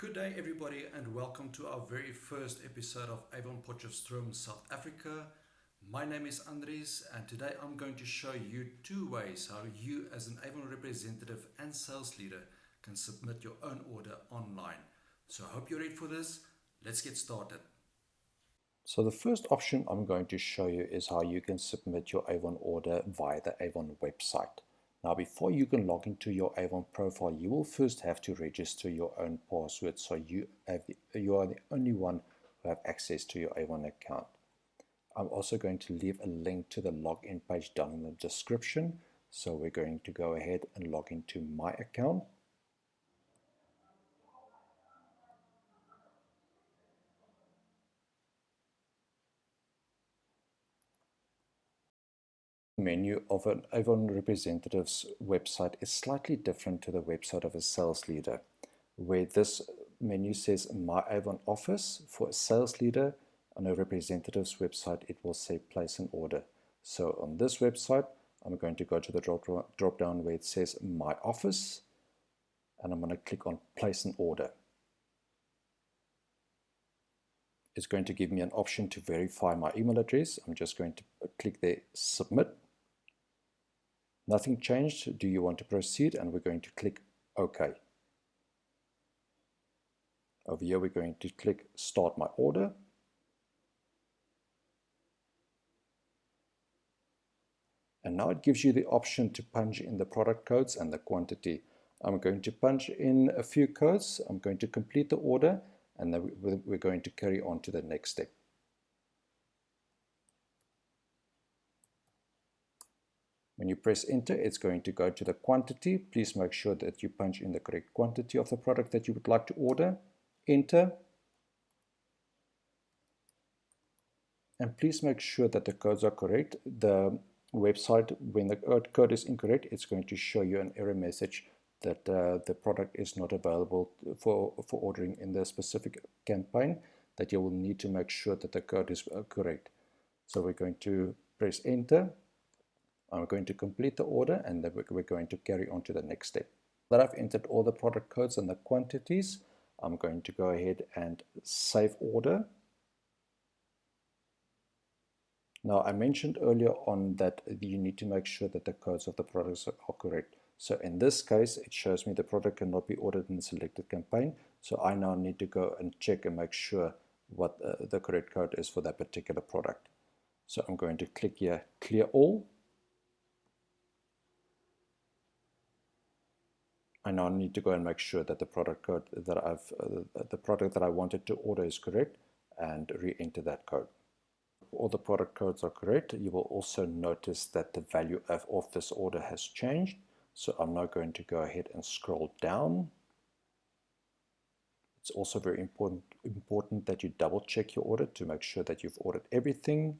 Good day, everybody, and welcome to our very first episode of Avon Potchefstroom, South Africa. My name is Andries, and today I'm going to show you two ways how you, as an Avon representative and sales leader, can submit your own order online. So I hope you're ready for this. Let's get started. So the first option I'm going to show you is how you can submit your Avon order via the Avon website. Now, before you can log into your Avon profile, you will first have to register your own password, so you are the only one who have access to your Avon account. I'm also going to leave a link to the login page down in the description. So we're going to go ahead and log into my account. Menu of an Avon representative's website is slightly different to the website of a sales leader, where this menu says My Avon Office. For a sales leader, on a representative's website, it will say Place an Order. So on this website, I'm going to go to the drop down where it says My Office, and I'm going to click on Place an Order. It's going to give me an option to verify my email address. I'm just going to click there, Submit. Nothing changed. Do you want to proceed? And we're going to click OK. Over here, we're going to click Start My Order. And now it gives you the option to punch in the product codes and the quantity. I'm going to punch in a few codes. I'm going to complete the order, and then we're going to carry on to the next step. When you press enter, it's going to go to the quantity. Please make sure that you punch in the correct quantity of the product that you would like to order. Enter. And please make sure that the codes are correct. The website, when the code is incorrect, it's going to show you an error message that the product is not available for ordering in the specific campaign, that you will need to make sure that the code is correct. So we're going to press enter. I'm going to complete the order, and then we're going to carry on to the next step. Now that I've entered all the product codes and the quantities, I'm going to go ahead and save order. Now, I mentioned earlier on that you need to make sure that the codes of the products are correct. So in this case, it shows me the product cannot be ordered in the selected campaign. So I now need to go and check and make sure what the correct code is for that particular product. So I'm going to click here, Clear All. I now need to go and make sure that the product code that the product that I wanted to order is correct, and re-enter that code. All the product codes are correct. You will also notice that the value of this order has changed. So I'm now going to go ahead and scroll down. It's also very important that you double check your order to make sure that you've ordered everything.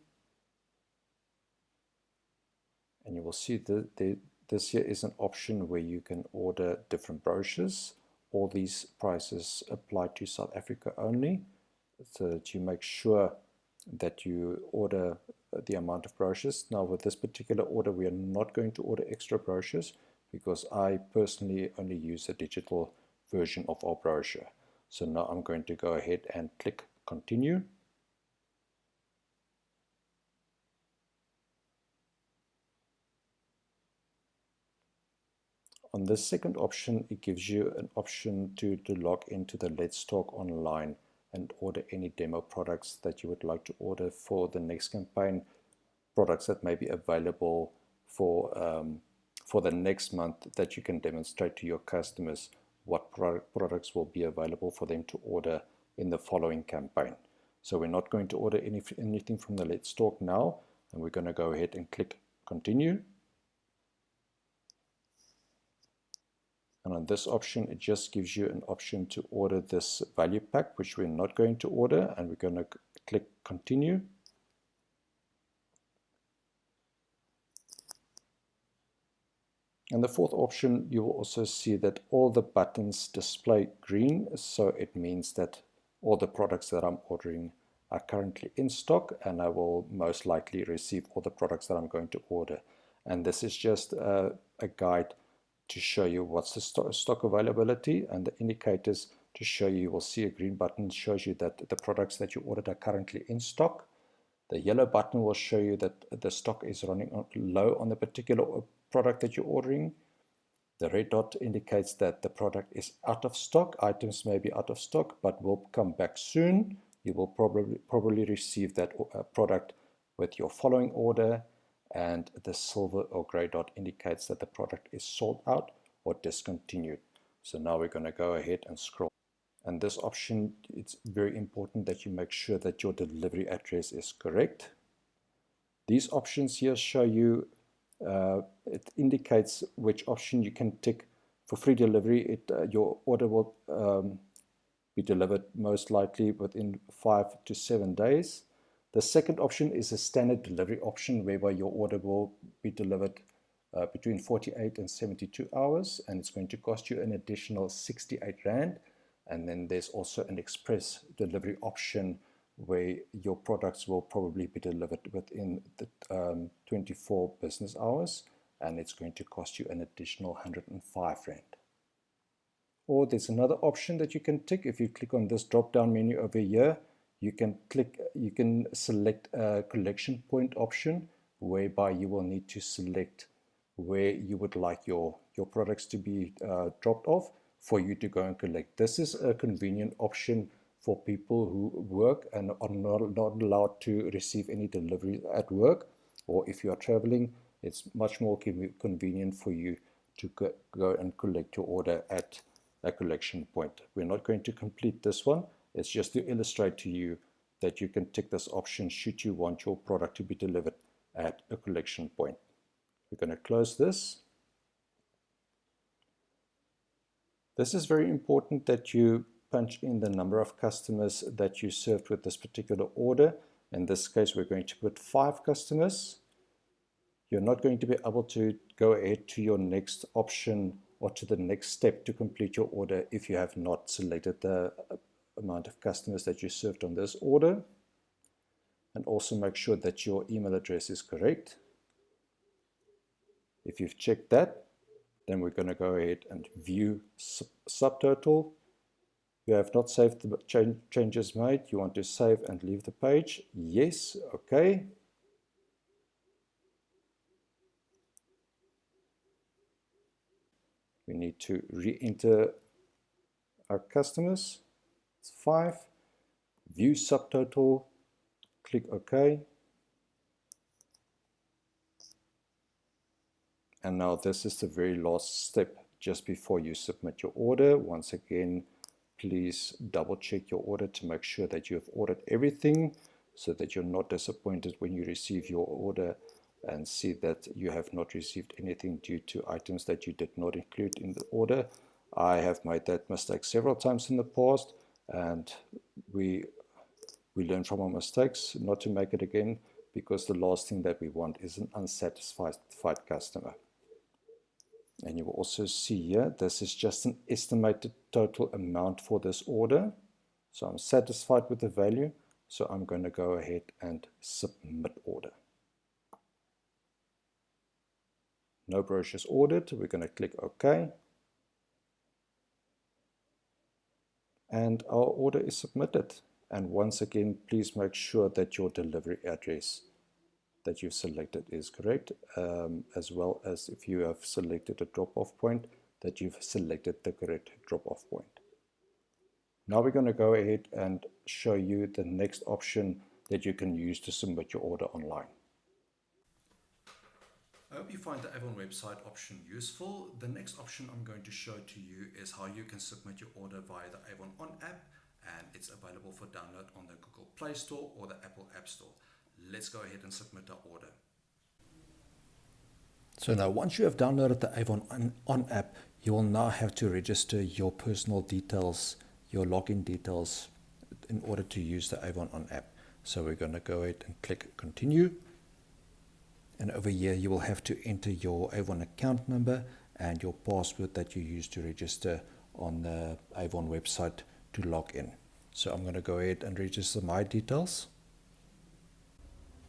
And you will see that this here is an option where you can order different brochures. All these prices apply to South Africa only, so that you make sure that you order the amount of brochures. Now with this particular order, we are not going to order extra brochures because I personally only use a digital version of our brochure. So now I'm going to go ahead and click Continue. On this second option, it gives you an option to log into the Let's Talk online and order any demo products that you would like to order for the next campaign, products that may be available for the next month, that you can demonstrate to your customers what products will be available for them to order in the following campaign. So we're not going to order anything from the Let's Talk now, and we're going to go ahead and click Continue. And on this option, it just gives you an option to order this value pack, which we're not going to order, and we're going to click Continue. And the fourth option, you will also see that all the buttons display green, so it means that all the products that I'm ordering are currently in stock, and I will most likely receive all the products that I'm going to order. And this is just a guide to show you what's the stock availability, and the indicators to show you. You will see a green button shows you that the products that you ordered are currently in stock. The yellow button will show you that the stock is running low on the particular product that you're ordering. The red dot indicates that the product is out of stock. Items may be out of stock, but will come back soon. You will probably receive that product with your following order, and the silver or gray dot indicates that the product is sold out or discontinued. So now we're going to go ahead and scroll. And this option, it's very important that you make sure that your delivery address is correct. These options here show you, it indicates which option you can tick for free delivery. Your order will be delivered most likely within 5 to 7 days. The second option is a standard delivery option, whereby your order will be delivered between 48 and 72 hours, and it's going to cost you an additional 68 Rand. And then there's also an express delivery option where your products will probably be delivered within the 24 business hours, and it's going to cost you an additional 105 Rand. Or there's another option that you can tick. If you click on this drop down menu over here, you can select a collection point option, whereby you will need to select where you would like your products to be dropped off for you to go and collect. This is a convenient option for people who work and are not allowed to receive any delivery at work, or if you are traveling, it's much more convenient for you to go and collect your order at a collection point. We're not going to complete this one. It's just to illustrate to you that you can tick this option should you want your product to be delivered at a collection point. We're going to close this. This is very important that you punch in the number of customers that you served with this particular order. In this case, we're going to put 5 customers. You're not going to be able to go ahead to your next option or to the next step to complete your order if you have not selected the amount of customers that you served on this order. And also make sure that your email address is correct. If you've checked that, then we're going to go ahead and view subtotal. You have not saved the changes made. You want to save and leave the page. Yes, okay. We need to re-enter our customers. It's 5. View subtotal. Click OK. And now this is the very last step just before you submit your order. Once again, please double check your order to make sure that you have ordered everything, so that you're not disappointed when you receive your order and see that you have not received anything due to items that you did not include in the order. I have made that mistake several times in the past, and we learn from our mistakes not to make it again, because the last thing that we want is an unsatisfied customer. And you will also see here, this is just an estimated total amount for this order. So I'm satisfied with the value, so I'm going to go ahead and submit order. No brochures ordered. We're going to click OK. And our order is submitted. And once again, please make sure that your delivery address that you've selected is correct, as well as if you have selected a drop-off point, that you've selected the correct drop-off point. Now we're going to go ahead and show you the next option that you can use to submit your order online. I hope you find the AVON website option useful. The next option I'm going to show to you is how you can submit your order via the AVON On app, and it's available for download on the Google Play Store or the Apple App Store. Let's go ahead and submit our order. So now once you have downloaded the AVON On app, you will now have to register your personal details, your login details, in order to use the AVON On app. So we're going to go ahead and click continue. And over here you will have to enter your AVON account number and your password that you use to register on the AVON website to log in. So I'm going to go ahead and register my details.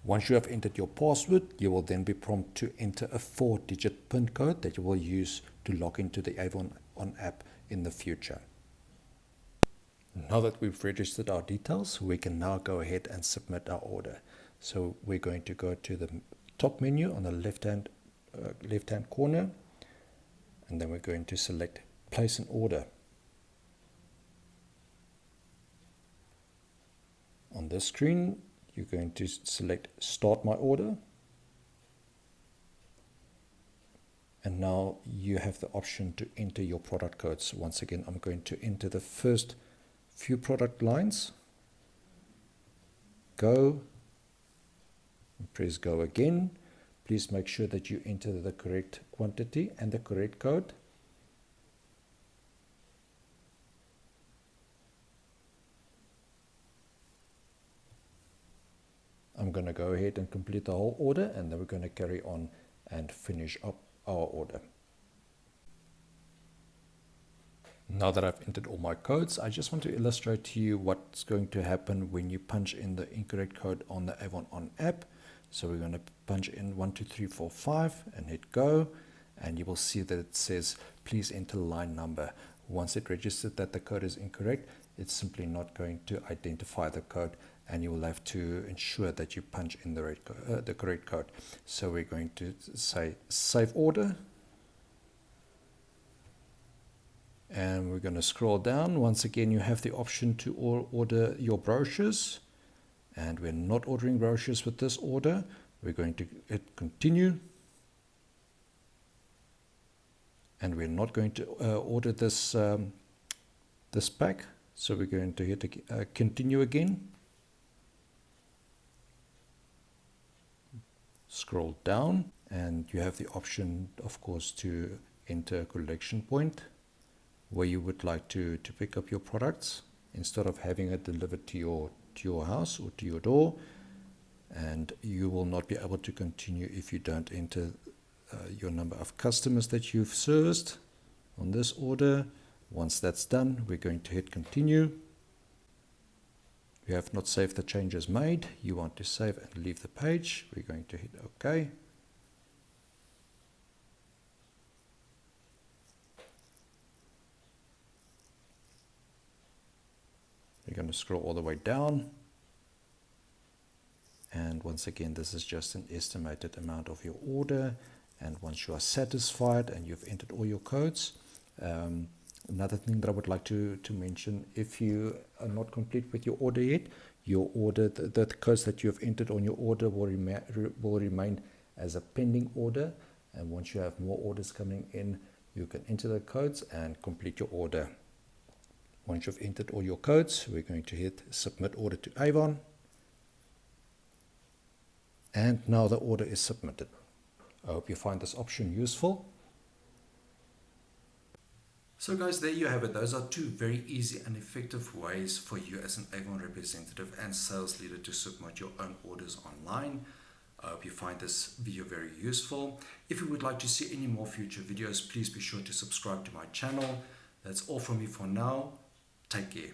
Once you have entered your password, you will then be prompted to enter a 4-digit PIN code that you will use to log into the AVON On app in the future. Now that we've registered our details, we can now go ahead and submit our order. So we're going to go to the top menu on the left-hand corner, and then we're going to select Place an Order. On this screen, you're going to select Start My Order. And now you have the option to enter your product codes. Once again, I'm going to enter the first few product lines. Go. Press go again. Please make sure that you enter the correct quantity and the correct code. I'm going to go ahead and complete the whole order, and then we're going to carry on and finish up our order. Now that I've entered all my codes, I just want to illustrate to you what's going to happen when you punch in the incorrect code on the AVON On app. So we're going to punch in 12345 and hit go, and you will see that it says please enter line number. Once it registers that the code is incorrect, it's simply not going to identify the code, and you will have to ensure that you punch in the correct code. So we're going to say save order, and we're going to scroll down. Once again, you have the option to order your brochures, and we're not ordering brochures with this order. We're going to hit continue, and we're not going to order this this pack, so we're going to hit continue again. Scroll down, and you have the option, of course, to enter a collection point where you would like to pick up your products instead of having it delivered to your house or to your door. And you will not be able to continue if you don't enter your number of customers that you've serviced on this order. Once that's done, we're going to hit continue. You have not saved the changes made. You want to save and leave the page. We're going to hit OK. You're going to scroll all the way down. And once again, this is just an estimated amount of your order. And once you are satisfied and you've entered all your codes, another thing that I would like to mention, if you are not complete with your order yet, your order, the codes that you have entered on your order will remain as a pending order. And once you have more orders coming in, you can enter the codes and complete your order. Once you've entered all your codes, we're going to hit submit order to AVON. And now the order is submitted. I hope you find this option useful. So guys, there you have it. Those are two very easy and effective ways for you as an AVON representative and sales leader to submit your own orders online. I hope you find this video very useful. If you would like to see any more future videos, please be sure to subscribe to my channel. That's all from me for now. Take care.